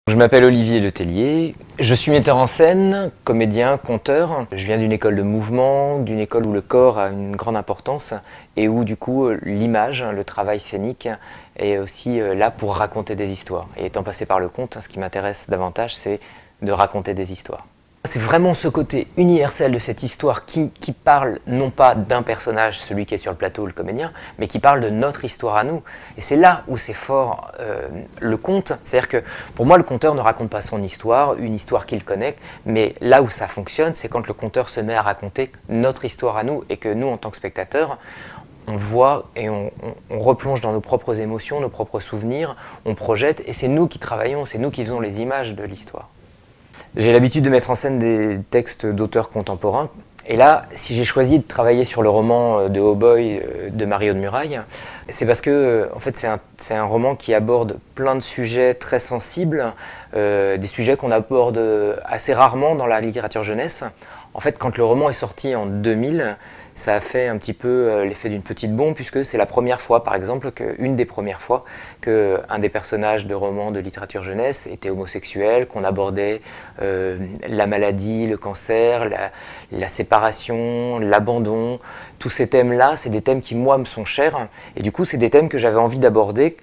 Je m'appelle Olivier Letellier, je suis metteur en scène, comédien, conteur. Je viens d'une école de mouvement, d'une école où le corps a une grande importance et où du coup l'image, le travail scénique est aussi là pour raconter des histoires. Et étant passé par le conte, ce qui m'intéresse davantage, c'est de raconter des histoires. C'est vraiment ce côté universel de cette histoire qui parle non pas d'un personnage, celui qui est sur le plateau, le comédien, mais qui parle de notre histoire à nous. Et c'est là où c'est fort le conte. C'est-à-dire que pour moi, le conteur ne raconte pas son histoire, une histoire qu'il connaît, mais là où ça fonctionne, c'est quand le conteur se met à raconter notre histoire à nous et que nous, en tant que spectateurs, on voit et on replonge dans nos propres émotions, nos propres souvenirs, on projette et c'est nous qui travaillons, c'est nous qui faisons les images de l'histoire. J'ai l'habitude de mettre en scène des textes d'auteurs contemporains. Et là, si j'ai choisi de travailler sur le roman de Haut-Boy de Mario de Muraille, c'est parce que en fait, c'est un roman qui aborde plein de sujets très sensibles, des sujets qu'on aborde assez rarement dans la littérature jeunesse. En fait, quand le roman est sorti en 2000, ça a fait un petit peu l'effet d'une petite bombe, puisque c'est la première fois, par exemple, une des premières fois, qu'un des personnages de romans de littérature jeunesse était homosexuel, qu'on abordait la maladie, le cancer, la séparation, l'abandon. Tous ces thèmes-là, c'est des thèmes qui, moi, me sont chers, et du coup, c'est des thèmes que j'avais envie d'aborder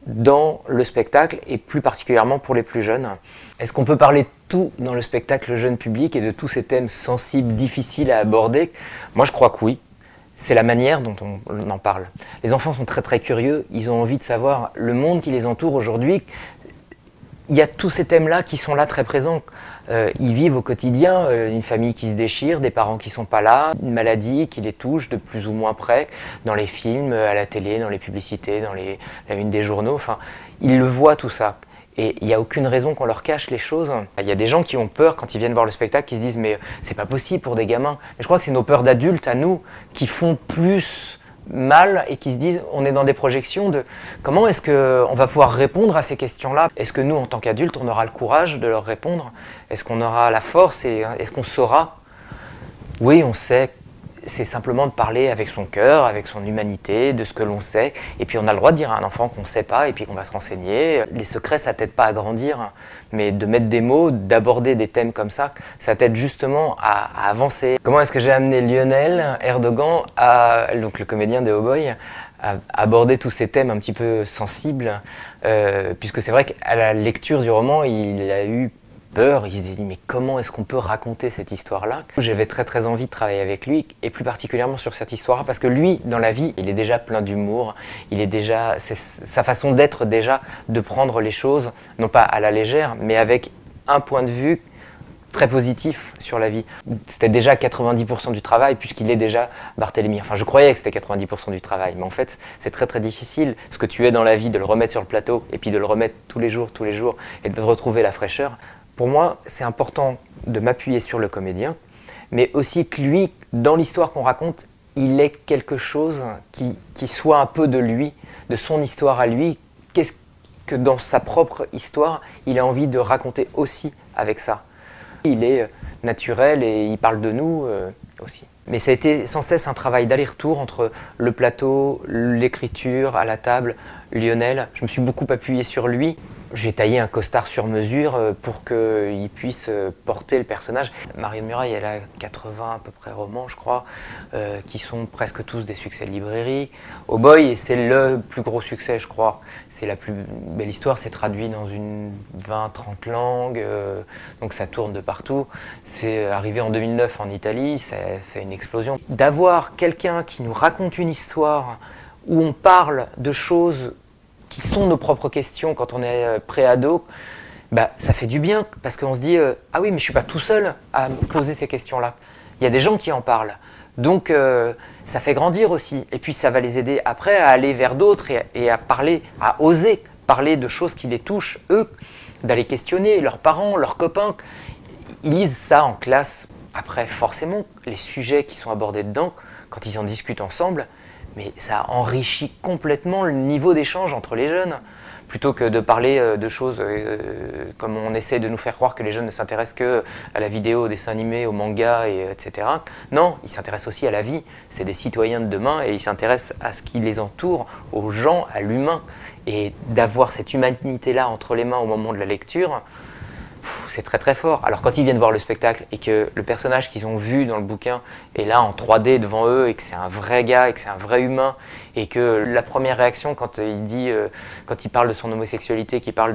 dans le spectacle, et plus particulièrement pour les plus jeunes. Est-ce qu'on peut parler de tout dans le spectacle jeune public et de tous ces thèmes sensibles, difficiles à aborder? Moi, je crois que oui. C'est la manière dont on en parle. Les enfants sont très très curieux, ils ont envie de savoir le monde qui les entoure aujourd'hui. Il y a tous ces thèmes-là qui sont là très présents. Ils vivent au quotidien une famille qui se déchire, des parents qui ne sont pas là, une maladie qui les touche de plus ou moins près, dans les films, à la télé, dans les publicités, dans la une des journaux. Enfin, ils le voient tout ça. Et il n'y a aucune raison qu'on leur cache les choses. Il y a des gens qui ont peur quand ils viennent voir le spectacle, qui se disent « mais c'est pas possible pour des gamins ». Mais je crois que c'est nos peurs d'adultes à nous qui font plus mal et qui se disent on est dans des projections de comment est-ce qu'on va pouvoir répondre à ces questions-là. Est-ce que nous, en tant qu'adultes, on aura le courage de leur répondre? Est-ce qu'on aura la force et est-ce qu'on saura? Oui, on sait. C'est simplement de parler avec son cœur, avec son humanité, de ce que l'on sait. Et puis on a le droit de dire à un enfant qu'on ne sait pas et puis qu'on va se renseigner. Les secrets, ça t'aide pas à grandir, mais de mettre des mots, d'aborder des thèmes comme ça t'aide justement à avancer. Comment est-ce que j'ai amené Lionel Erdogan, donc le comédien de Haut-Boy, à aborder tous ces thèmes un petit peu sensibles, puisque c'est vrai qu'à la lecture du roman, il a eu peur, il s'est dit mais comment est-ce qu'on peut raconter cette histoire-là? J'avais très très envie de travailler avec lui et plus particulièrement sur cette histoire-là parce que lui, dans la vie, il est déjà plein d'humour, c'est sa façon d'être déjà de prendre les choses, non pas à la légère, mais avec un point de vue très positif sur la vie. C'était déjà 90% du travail puisqu'il est déjà Barthélemy. Enfin, je croyais que c'était 90% du travail, mais en fait, c'est très très difficile. Ce que tu es dans la vie, de le remettre sur le plateau et puis de le remettre tous les jours et de retrouver la fraîcheur. Pour moi, c'est important de m'appuyer sur le comédien, mais aussi que lui, dans l'histoire qu'on raconte, il ait quelque chose qui soit un peu de lui, de son histoire à lui. Qu'est-ce que dans sa propre histoire, il a envie de raconter aussi avec ça? Il est naturel et il parle de nous aussi. Mais ça a été sans cesse un travail d'aller-retour entre le plateau, l'écriture, à la table, Lionel. Je me suis beaucoup appuyé sur lui. J'ai taillé un costard sur mesure pour qu'il puisse porter le personnage. Mario de Muraille, elle a 80 à peu près romans, je crois, qui sont presque tous des succès de librairie. Haut-Boy, c'est le plus gros succès, je crois. C'est la plus belle histoire, c'est traduit dans une 20-30 langues, donc ça tourne de partout. C'est arrivé en 2009 en Italie, ça a fait une explosion. D'avoir quelqu'un qui nous raconte une histoire où on parle de choses qui sont nos propres questions quand on est pré-ado, bah, ça fait du bien parce qu'on se dit ah oui, mais je ne suis pas tout seul à me poser ces questions-là. Il y a des gens qui en parlent. Donc ça fait grandir aussi. Et puis ça va les aider après à aller vers d'autres et à parler, à oser parler de choses qui les touchent, eux, d'aller questionner leurs parents, leurs copains. Ils lisent ça en classe. Après, forcément, les sujets qui sont abordés dedans, quand ils en discutent ensemble, mais ça enrichit complètement le niveau d'échange entre les jeunes. Plutôt que de parler de choses comme on essaie de nous faire croire que les jeunes ne s'intéressent qu'à la vidéo, aux dessins animés, aux mangas, etc. Non, ils s'intéressent aussi à la vie. C'est des citoyens de demain et ils s'intéressent à ce qui les entoure, aux gens, à l'humain. Et d'avoir cette humanité-là entre les mains au moment de la lecture, c'est très très fort. Alors quand ils viennent voir le spectacle et que le personnage qu'ils ont vu dans le bouquin est là en 3D devant eux et que c'est un vrai gars et que c'est un vrai humain et que la première réaction quand il parle de son homosexualité, qu'il parle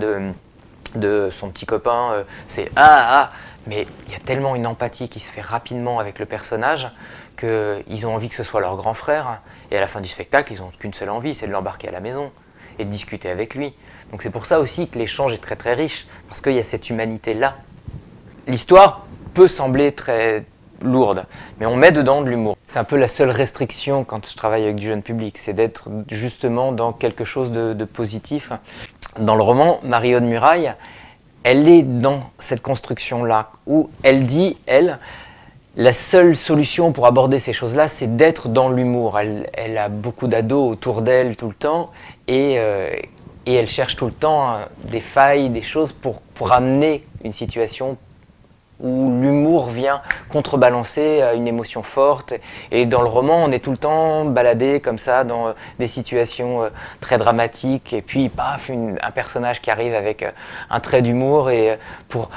de son petit copain, c'est ah, mais il y a tellement une empathie qui se fait rapidement avec le personnage qu'ils ont envie que ce soit leur grand frère et à la fin du spectacle ils n'ont qu'une seule envie, c'est de l'embarquer à la maison et de discuter avec lui. Donc c'est pour ça aussi que l'échange est très très riche, parce qu'il y a cette humanité-là. L'histoire peut sembler très lourde, mais on met dedans de l'humour. C'est un peu la seule restriction quand je travaille avec du jeune public, c'est d'être justement dans quelque chose de positif. Dans le roman, Marie-Aude Muraille, elle est dans cette construction-là, où elle dit, elle, la seule solution pour aborder ces choses-là, c'est d'être dans l'humour. Elle a beaucoup d'ados autour d'elle tout le temps et elle cherche tout le temps des failles, des choses pour amener une situation où l'humour vient contrebalancer une émotion forte. Et dans le roman, on est tout le temps baladé comme ça dans des situations très dramatiques et puis paf, un personnage qui arrive avec un trait d'humour et pour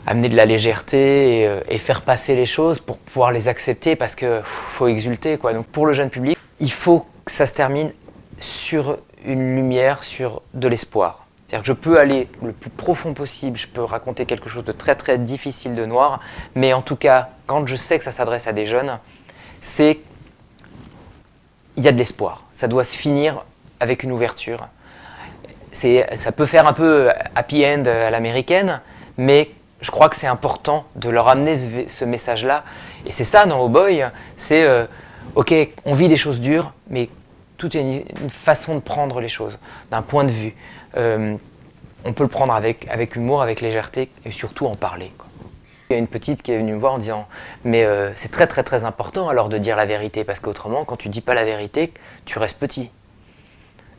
amener de la légèreté et faire passer les choses pour pouvoir les accepter parce qu'il faut exulter, quoi. Donc pour le jeune public, il faut que ça se termine sur une lumière, sur de l'espoir. C'est-à-dire que je peux aller le plus profond possible, je peux raconter quelque chose de très très difficile de noir, mais en tout cas, quand je sais que ça s'adresse à des jeunes, il y a de l'espoir. Ça doit se finir avec une ouverture. Ça peut faire un peu happy end à l'américaine, mais je crois que c'est important de leur amener ce message-là. Et c'est ça dans Oh Boy, c'est ok, on vit des choses dures, mais tout est une façon de prendre les choses, d'un point de vue. On peut le prendre avec humour, avec légèreté, et surtout en parler, quoi. Il y a une petite qui est venue me voir en disant « Mais c'est très très très important alors de dire la vérité, parce qu'autrement, quand tu dis pas la vérité, tu restes petit. »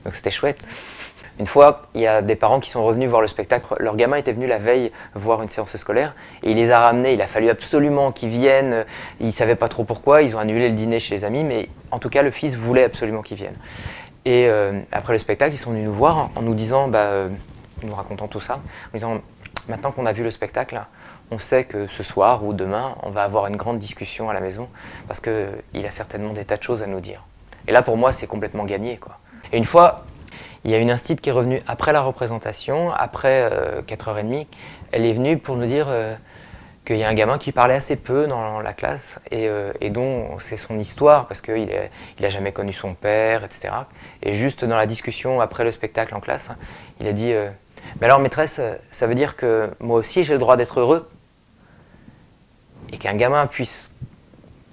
Donc c'était chouette. Une fois, il y a des parents qui sont revenus voir le spectacle. Leur gamin était venu la veille voir une séance scolaire et il les a ramenés. Il a fallu absolument qu'ils viennent. Ils ne savaient pas trop pourquoi. Ils ont annulé le dîner chez les amis, mais en tout cas, le fils voulait absolument qu'ils viennent. Et après le spectacle, ils sont venus nous voir en nous disant, nous racontant tout ça, en disant maintenant qu'on a vu le spectacle, on sait que ce soir ou demain, on va avoir une grande discussion à la maison parce qu'il a certainement des tas de choses à nous dire. Et là, pour moi, c'est complètement gagné, quoi. Et une fois, il y a une instite qui est revenue après la représentation, après 4h30. Elle est venue pour nous dire qu'il y a un gamin qui parlait assez peu dans la classe et dont c'est son histoire parce qu'il n'a jamais connu son père, etc. Et juste dans la discussion après le spectacle en classe, il a dit mais alors maîtresse, ça veut dire que moi aussi j'ai le droit d'être heureux ?» Et qu'un gamin puisse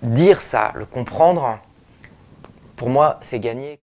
dire ça, le comprendre, pour moi c'est gagné.